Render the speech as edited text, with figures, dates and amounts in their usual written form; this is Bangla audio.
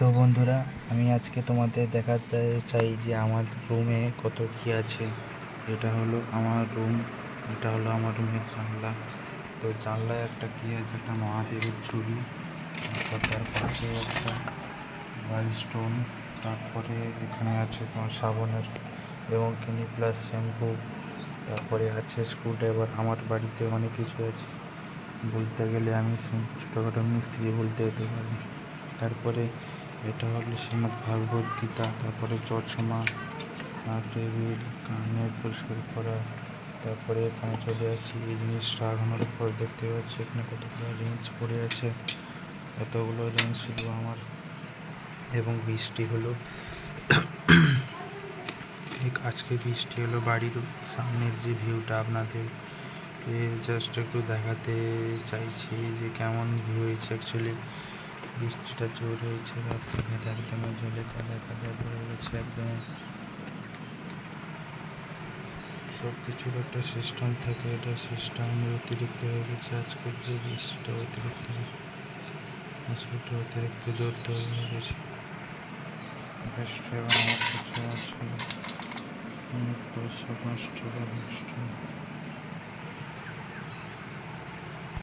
তো বন্ধুরা, আমি আজকে তোমাদের দেখাতে চাই যে আমার রুমে কত কি আছে। এটা হলো আমার রুম, এটা হলো আমার রুমের জানলা। তো জানলায় একটা কি আছে, একটা মহাদেবের ছবি, তার পাশে একটা ওয়াইল্ড স্টোন, তারপরে এখানে আছে তোমার সাবানের এবং ক্লিনিক প্লাস শ্যাম্পু, তারপরে আছে স্ক্রুড্রাইভার। আমার বাড়িতে অনেক কিছু আছে, বলতে গেলে আমি ছোটোখাটো মিস্ত্রি বলতে হতে পারি। তারপরে এটা হলো শ্রীমদ্ ভাগবত গীতা, তারপরে চশমা, টেবিল, কানের পরিষ্কার করা। তারপরে এখানে চলে আসি, এই জিনিসটা আগানোর পর দেখতে পাচ্ছি এখানে কতগুলো রেঞ্জ পড়ে আছে। এতগুলো রেঞ্জ ছিল আমার। এবং বৃষ্টি হলো আজকে বৃষ্টি হলো। বাড়ির সামনের যে ভিউটা আপনাদের জাস্ট একটু দেখাতে চাইছি যে কেমন ভিউ হয়েছে। অ্যাকচুয়ালি বৃষ্টিটা জোর হয়েছে, রাস্তাঘাট একদম জলে কাদা কাদা পড়ে গেছে। একদম সব কিছুর একটা সিস্টেম থাকে, এটা সিস্টেমের অতিরিক্ত হয়ে গেছে। আজকের যে বৃষ্টিটা অতিরিক্ত জোর হয়ে গেছে। বৃষ্টি এবং আমার কিছু আসলে অনেক পয়সা নষ্ট বা নষ্ট।